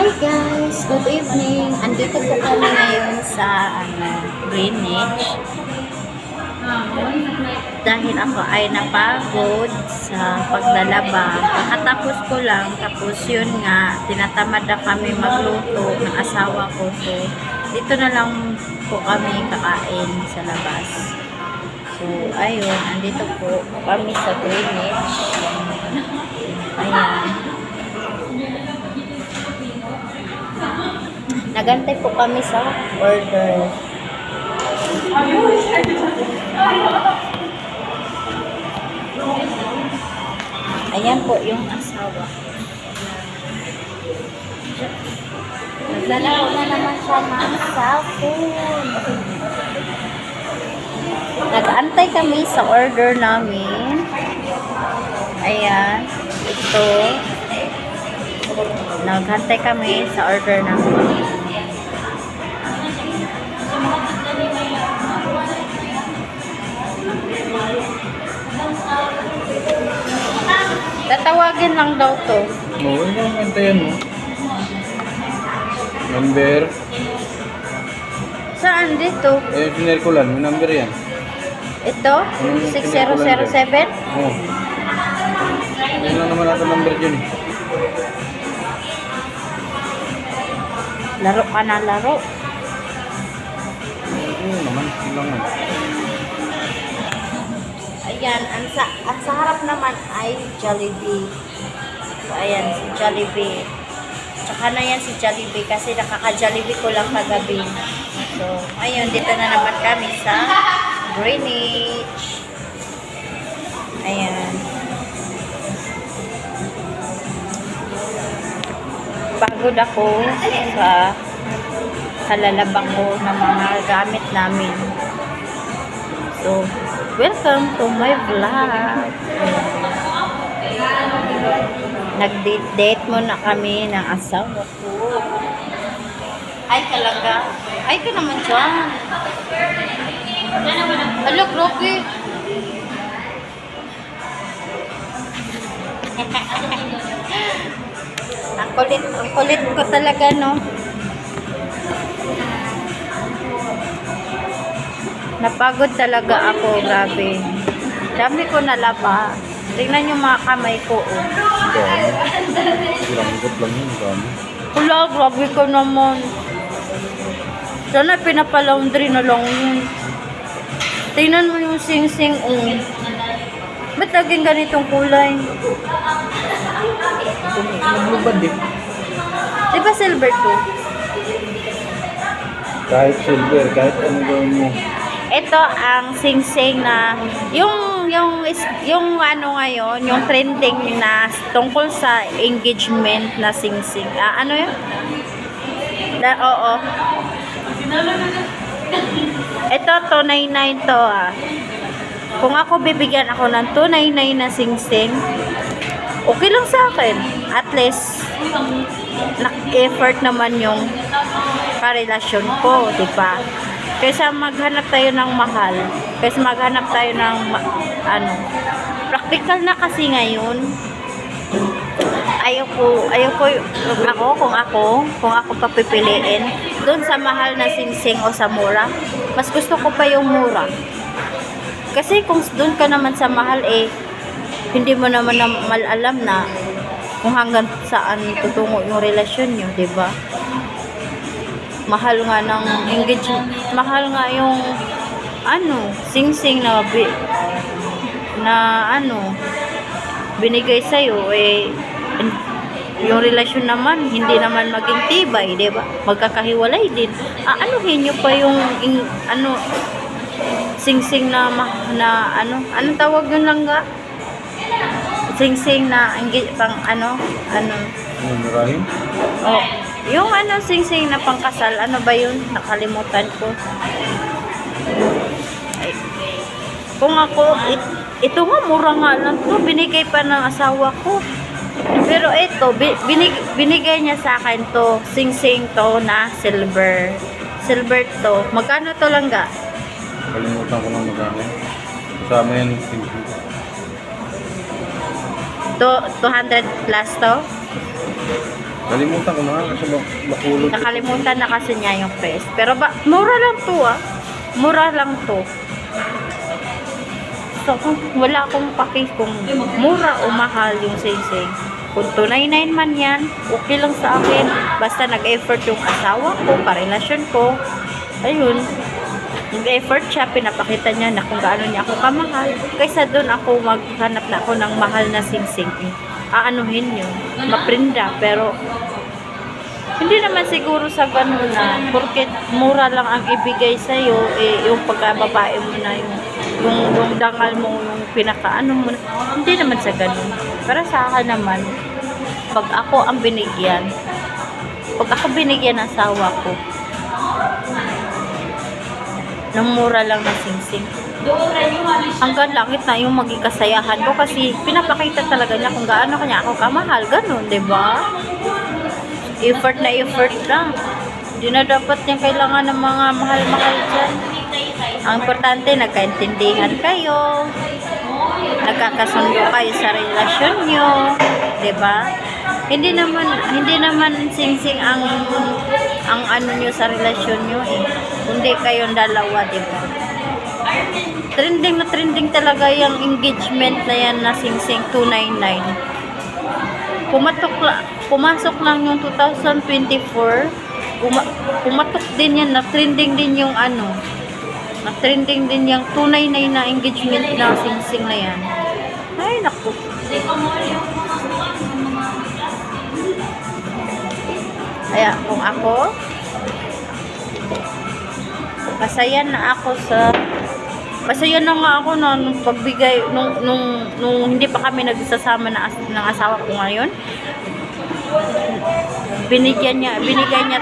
Hi guys! Good evening! Andito po kami ngayon sa Greenwich. Dahil ako ay napagod sa paglalaba. Kakatapos ko lang, tapos yun nga, tinatamad na kami magluto ng asawa ko. So, dito na lang po kami kakain sa labas. So, ayun, andito po kami sa Greenwich. Ayan. Nagantay po kami sa order. Ayan po yung asawa. Naglalaro na naman siya ng cellphone. Nag-antay kami sa order namin. Ayan. Ito. Nag-antay kami sa order namin. Tatawagin lang daw to. Oo, yung antayan mo. Number. Saan dito? Eh, piner ko lang. May number yan. Ito? 6007? Oo. Yan lang naman natin number dyan eh. Laro ka na laro. Oo naman. Yun lang naman. Ayan, ang sa harap naman ay Jollibee. So, ayan, si Jollibee. Tsaka na yan si Jollibee kasi nakaka-Jollibee ko lang kagabi. So, ayun, dito na naman kami sa Greenwich. Ayan. Pagod ako sa kalalabang ko ng mga gamit namin. So, welcome to my vlog. Nag-date muna kami ng asawa ko. Ay, talaga. Ay, ka naman dyan. Hello, Groppy. Ang kulit ko talaga, no? Napagod talaga ako, grabe. Dami ko nalaba. Tingnan yung mga kamay ko, oh. Langgot lang yun. Dami. Wala, grabe ka naman. Sana pinapalaundry na lang yun. Tingnan mo yung sing-sing, oh. Ba't naging ganitong kulay? Naglubad eh. Di ba silver to? Kahit silver, kahit ano gawin mo. Ito ang sing-sing na yung ano ngayon, yung trending na tungkol sa engagement na sing-sing. Ano yun? Oo. Ito, 299 to Kung ako bibigyan ako ng 299 na sing-sing, okay lang sa akin. At least, nak-effort naman yung karelasyon ko, di ba? Kaysa maghanap tayo ng mahal, kaysa maghanap tayo ng practical na kasi ngayon. Ayoko kung ako papipiliin doon sa mahal na singsing o sa mura, mas gusto ko pa yung mura. Kasi kung doon ka naman sa mahal, hindi mo naman alam na kung hanggang saan tutungo yung relasyon nyo, di ba? Mahal nga ng engagement, mahal nga yung sing-sing na binigay sa'yo, yung relasyon naman hindi naman maging tibay, di ba? Magkakahiwalay din. Anuhin nyo pa yung sing-sing na anong tawag yun lang nga? Sing-sing na Murahin? Oh, yung sing-sing na pangkasal, ano ba yun? Nakalimutan ko. Ay, kung ako, ito nga, mura nga lang to. Binigay pa ng asawa ko. Pero ito, binigay niya sa akin to. Sing-sing to na silver. Silver to. Magkano to lang ga? Kalimutan ko lang magkano. Kasama yan. 200 plus to? Kalimutan ko na nga kasi bakulod. Nakalimutan na kasi niya yung price. Pero mura lang to ah. Mura lang to. So, wala akong paki kung mura o mahal yung singsing. Kung 299 man yan, okay lang sa akin. Basta nag-effort yung asawa ko, karelasyon ko. Ayun. Nag-effort siya, pinapakita niya na kung gaano niya ako kamahal. Kaysa doon ako maghanap na ako ng mahal na singsing. Aanuhin yun. Maprinda. Pero, hindi naman siguro sa ganun na porket mura lang ang ibigay sa'yo, eh, yung pagkababae mo na yung dangal mo, yung pinakaano mo. Hindi naman sa ganun. Pero sa akin naman, pag ako ang binigyan, pag ako binigyan ng asawa ko, ng mura lang na singsing, hanggang langit na yung maging kasayahan ko kasi pinapakita talaga niya kung gaano kanya ako kamahal. Ganun, diba? Effort na effort lang. Hindi na dapat yung kailangan ng mga mahal-mahal dyan. Ang importante, nagkaintindihan kayo, nagkakasundo kayo sa relasyon nyo, diba? Hindi naman singsing ang ano nyo sa relasyon nyo eh. Kundi kayong dalawa, diba? Trending na trending talaga yung engagement na yan na singsing 299. Pumasok lang yung 2024, pumatok din yan, na-trending din yung ano, na-trending din yung 299 na engagement na singsing na yan. Ay, naku. Kaya, kung ako, masaya na nga ako nung pagbigay nung hindi pa kami nagsasama ng asawa ko ngayon. Binigay niya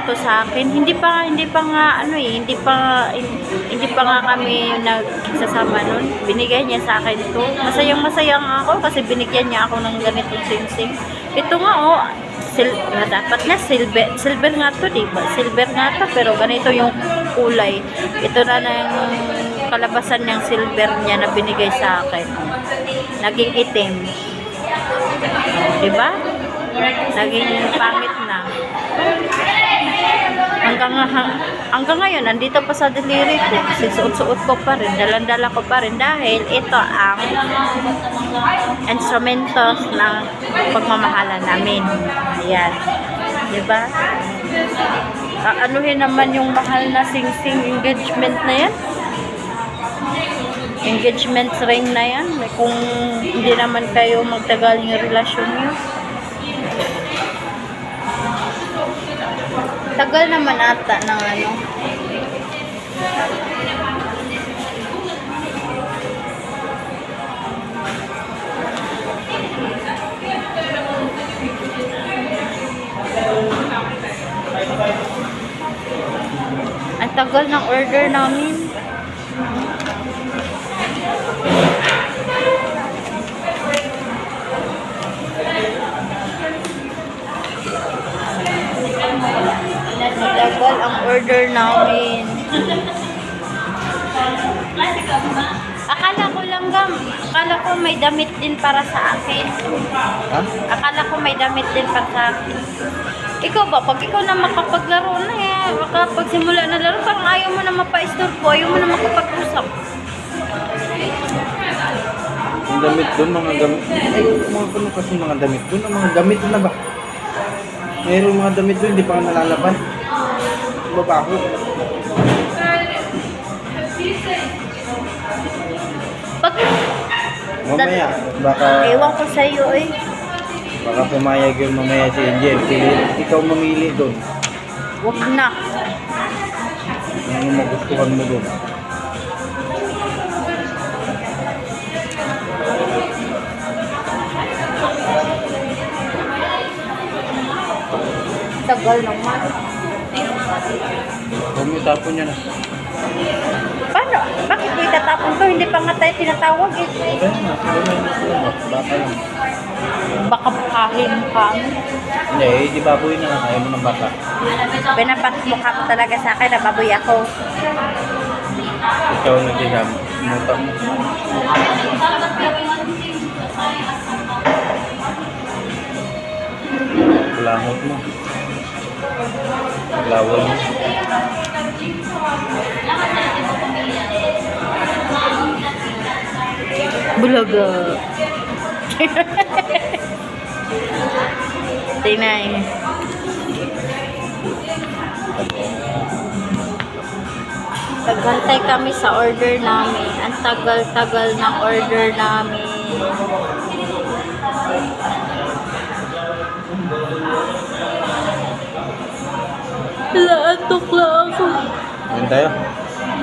to sa akin. Hindi pa nga kami nagsasama nun. Binigay niya sa akin to. Masaya nga ako kasi binigyan niya ako ng ganitong singsing. Ito nga dapat na silver nga to, diba? Silver nga to, pero ganito yung kulay. Ito na yung kalabasan niyang silver niya na binigay sa akin. Naging itim. Diba? Naging pangit na. Hanggang ngayon, nandito pa sa delivery ko. Kasi suot-suot ko pa rin. Dalandala ko pa rin. Dahil ito ang instrumentos ng pagmamahalan namin. Ayan. Diba? Anuhin naman yung mahal na singsing engagement na yan. Engagement ring na yan. Kung hindi naman kayo magtagal yung relasyon nyo. Tagal naman ata ng ano. Ang tagal ng order namin. Matagal ang order namin. Akala ko may damit din para sa akin. Ha? Akala ko may damit din para sa akin. Ikaw ba, pag ikaw na makapaglaro na makapagsimula na laro, parang ayaw mo na mapa-istorbo, ayaw mo na makapag-usap. Ang damit doon, mga gamit. Ay, ano kasi mga damit doon? Ang mga gamit na ba? Mayroong mga damit doon, hindi pa nga nalalaban. Babaho. Pag... Mamaya, baka... Ewan ko sa'yo eh. Baka pumayag yun mamaya si Angel. Ikaw mamili doon. Huwag na. Ano magustuhan mo doon? Tagal naman. Huwag mo tapon yan. Paano? Bakit ko itatapon to? Hindi pa nga tayo tinatawag eh. Baka lang. Baka bukahin ka. Hindi, di baboy na lang. Ayaw mo ng baka. Pinapatmukha mo talaga sa akin na baboy ako. Ikaw nagkisama. Muta mo. Paglangot mo. Paglawal mo. Bulaga. Tinay. Nagantay kami sa order namin. Ang tagal-tagal ng order namin. Laantok lang ako. Uwi na tayo.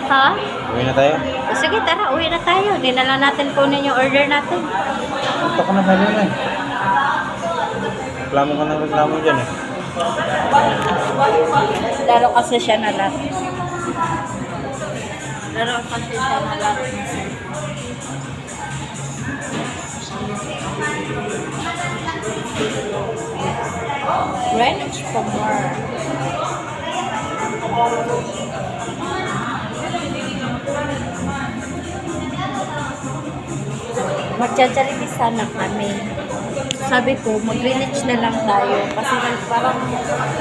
Ha? Uwi na tayo. O, sige, tara. Uwi na tayo. Di na lang natin kunin yung order natin. Punta ko na sa na eh. Reklamo ka ng reklamo dyan eh. Laro kasi siya na lang. Laro kasi siya na lang. Greenwich for more. Magja-Jollibee sana kami. Sabi ko, mag-Greenwich na lang tayo. Kasi parang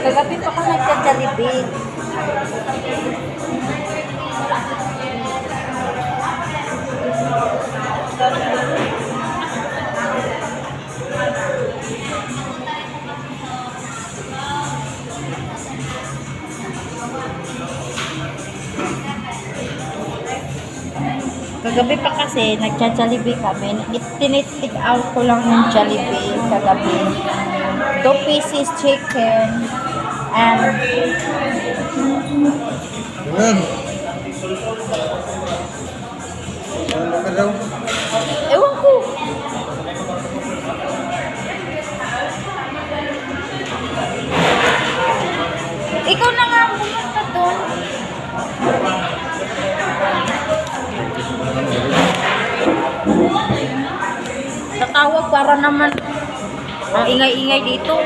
kagabi pa ako nagja-Jollibee. Kagabi pa kasi, nagja-Jollibee kami. Tinitik out ko lang ng Jollibee kagabi. 2 pieces chicken and Ayan. Ano ka daw? ewan ko. Ikaw na nga pumunta doon. Tatawag para naman ang ingay-ingay dito.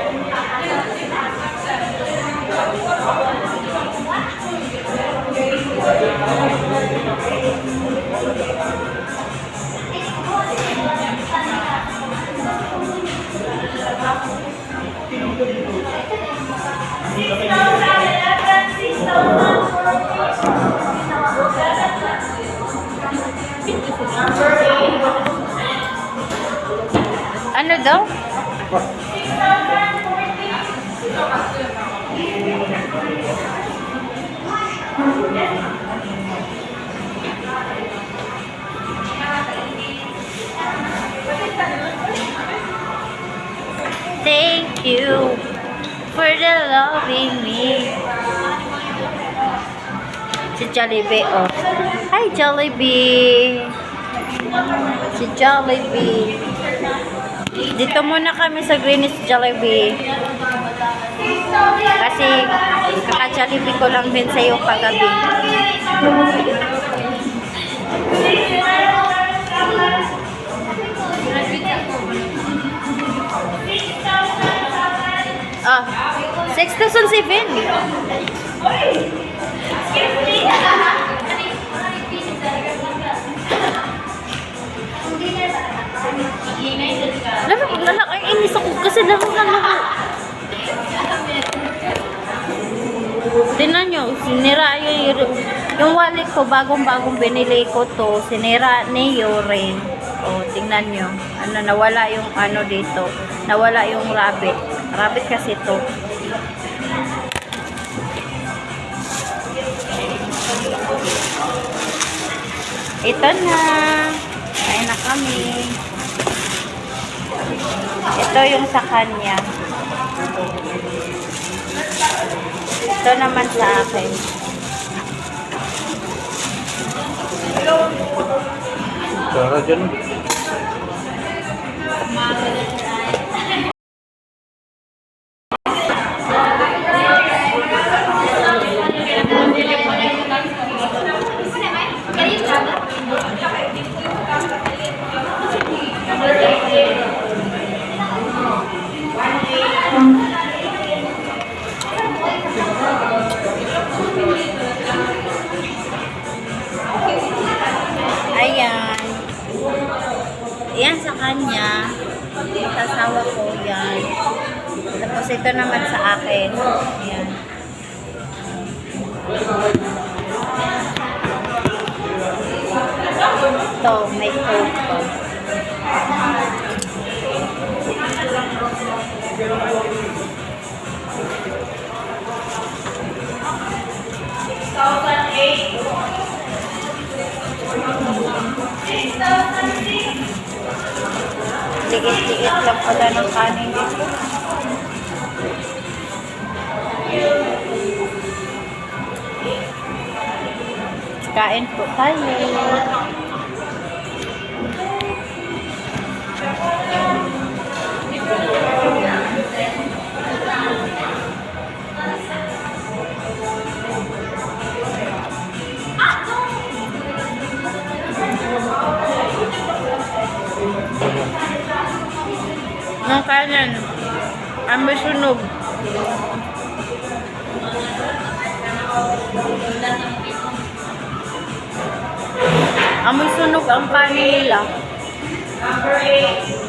Ano daw? Thank you for the loving me. Si Jollibee, oh. Hi, Jollibee. Si Jollibee. Dito muna kami sa Greenwich Jollibee. Kasi kaka-Jollibee ko lang din sa'yo kagabi. Ah, 6,007. Lalo, ay inis ako kasi laro na laro. Tingnan nyo, sinira yung wallet ko, bagong-bagong binili ko to, sinira ni Yorin. O, tingnan nyo. Ano, nawala yung ano dito. Nawala yung rabbit. Rabbit kasi to. Ito na. Kain na kami. Ito yung sa kanya. Ito naman sa akin. Tara dyan. Ayan. Ayan sa kanya. Sasawa ko yan. Tapos ito naman sa akin. Ayan. Ito, may coke pa. Liit-liit lang pala ng kanin dito. Kain po tayo. Ang kanin, ang may sunog. Amoy sunog ang kanin nila. Number 8.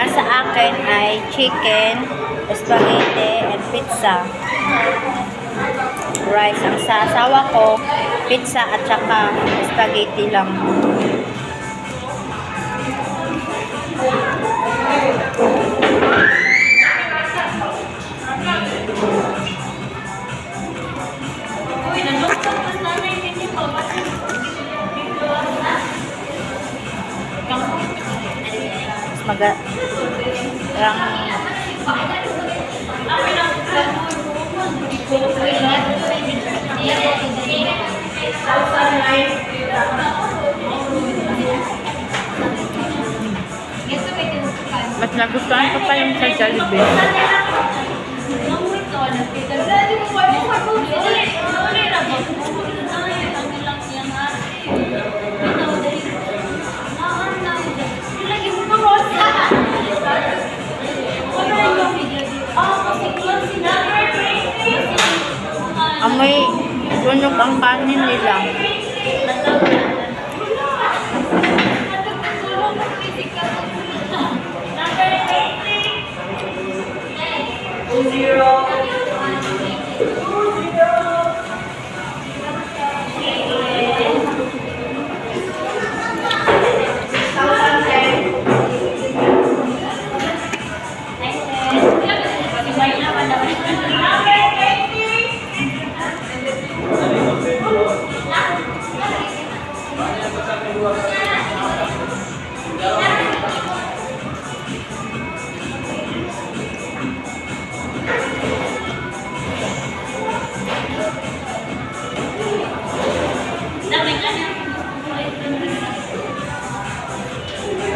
Ang sa akin ay chicken, spaghetti, and pizza. Rice. Ang sa asawa ko, pizza at saka spaghetti lang. Mas nagustuhan ko pa yung sa Jollibee. Amoy sunog ang kanin nila.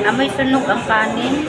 Amoy sunog ang kanin.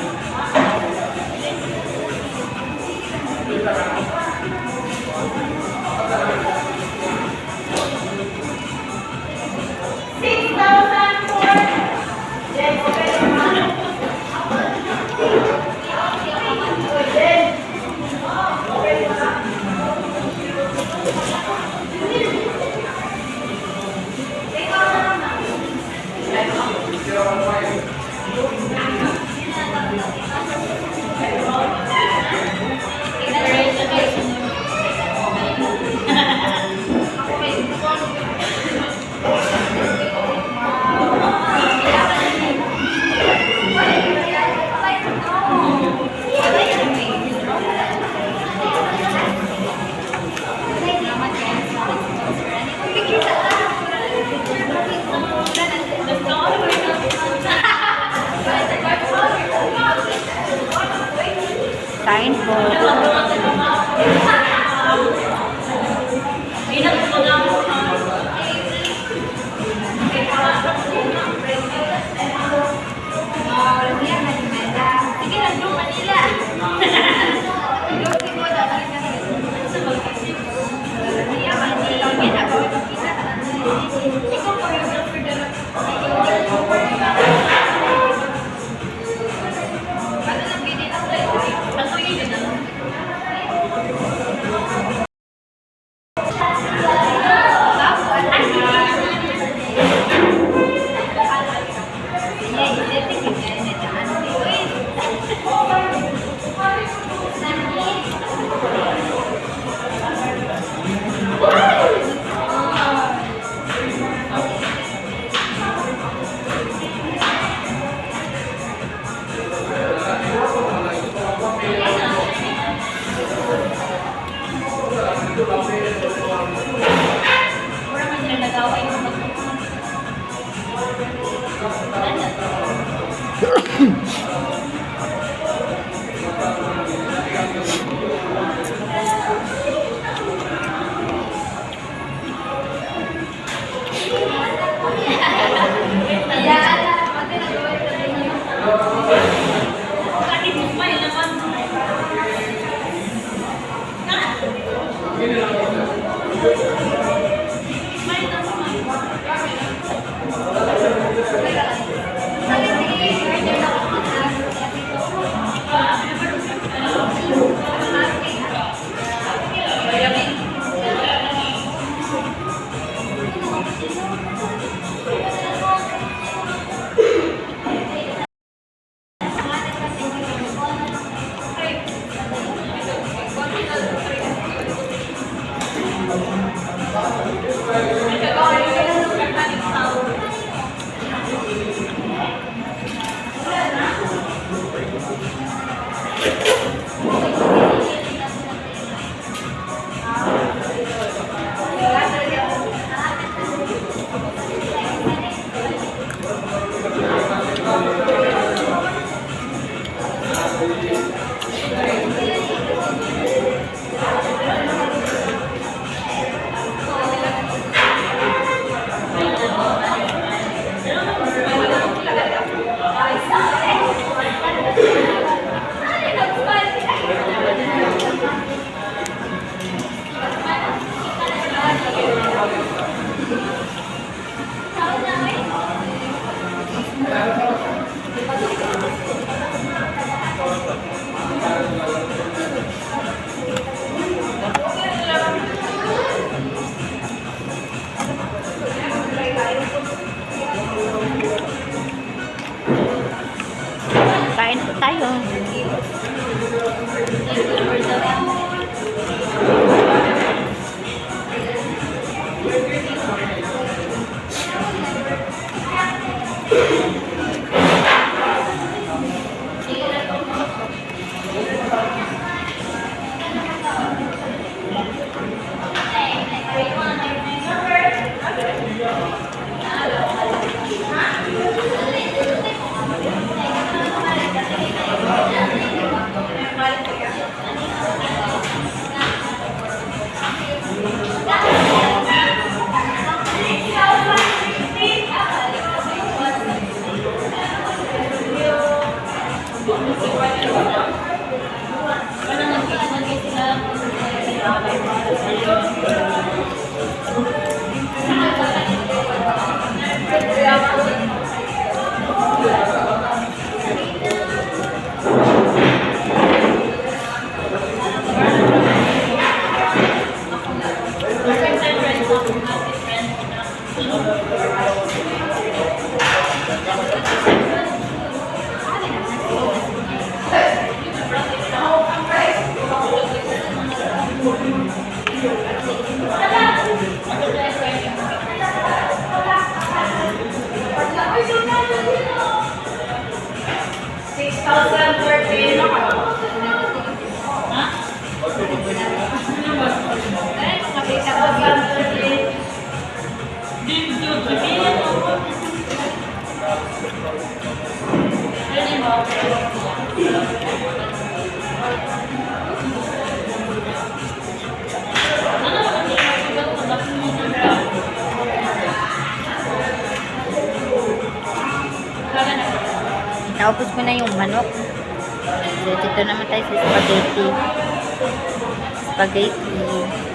Kain po. Manila. Kain po tayo. Naubos ko na yung manok. So, dito naman tayo sa spaghetti. Spaghetti.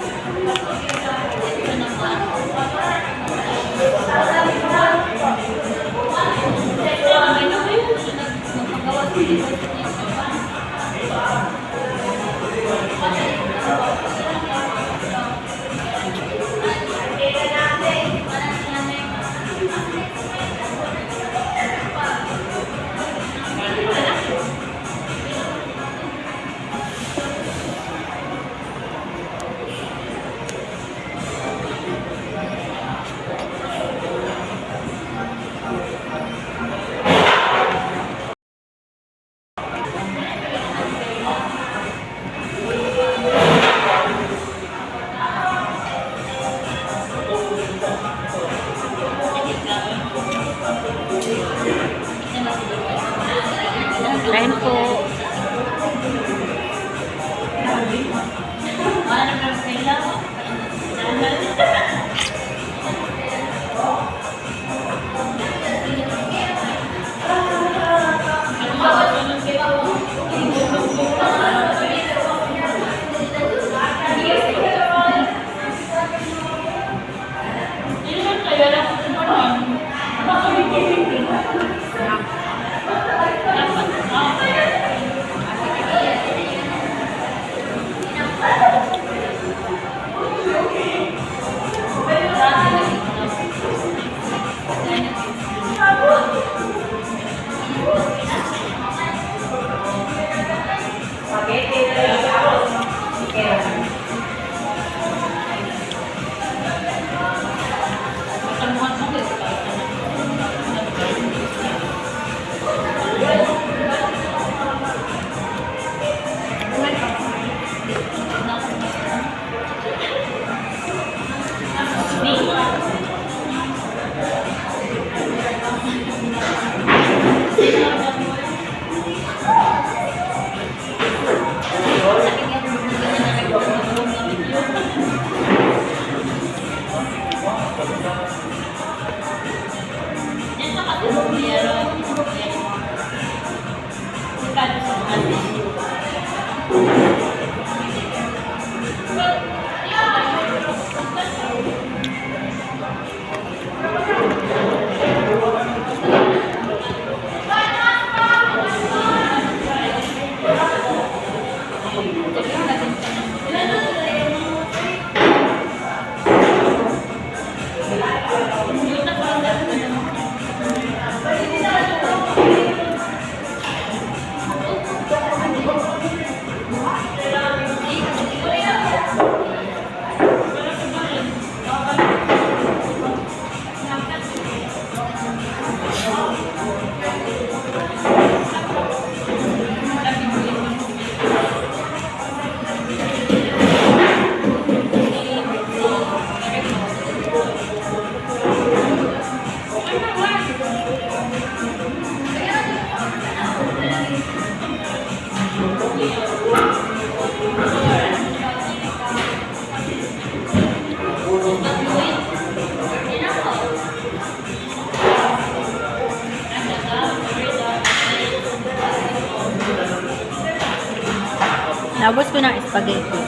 Naubos ko ng spaghetti.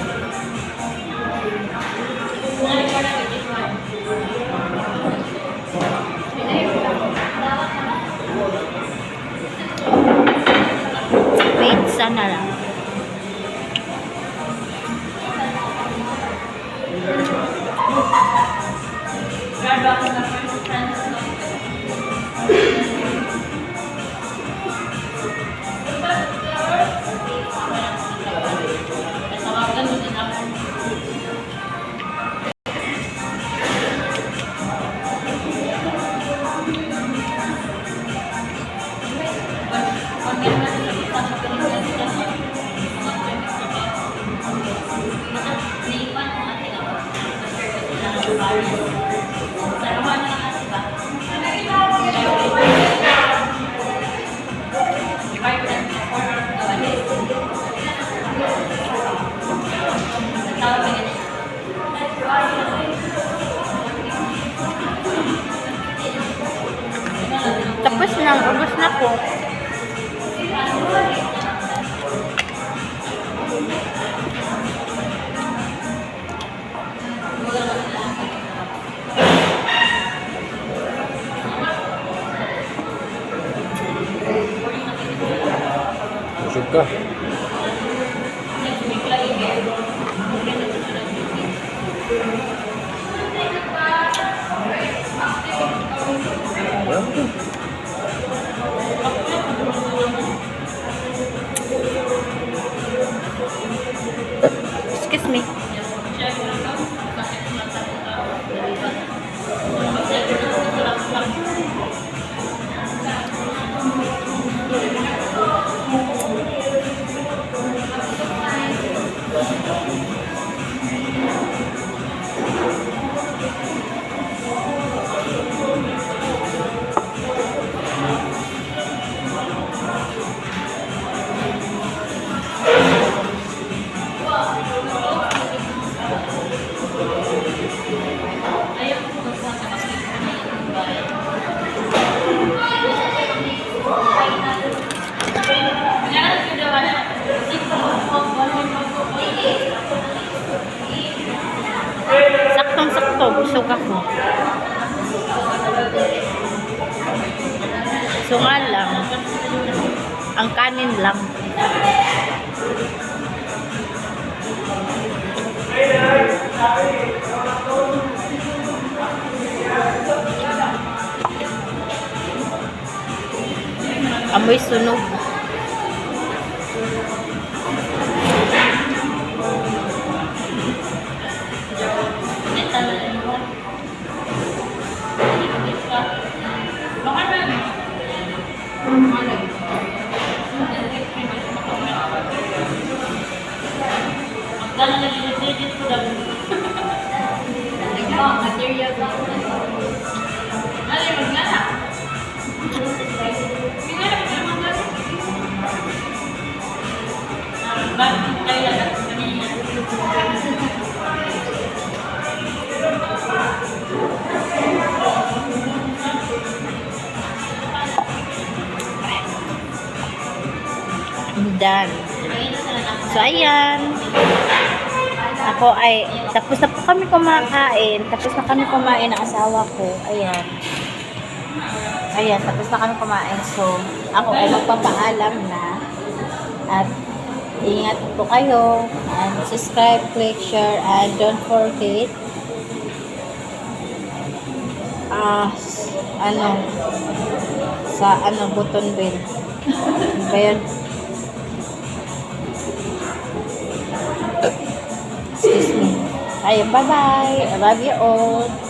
Pizza na lang. Tapos na, ubos na po. Busog ka. Excuse me. Saktong-sakto, busog ako. Kaso nga lang, ang kanin lang. Amoy sunog. Done. So, ayan. Ako ay, tapos na po kami kumakain. Tapos na kami kumain ng asawa ko. Ayan. Ayan, tapos na kami kumain. So, ako ay magpapaalam na. At, ingat po kayo. And subscribe, click, share, and don't forget button bell. Ba yun? Excuse me. Ayun, bye-bye. I love you all.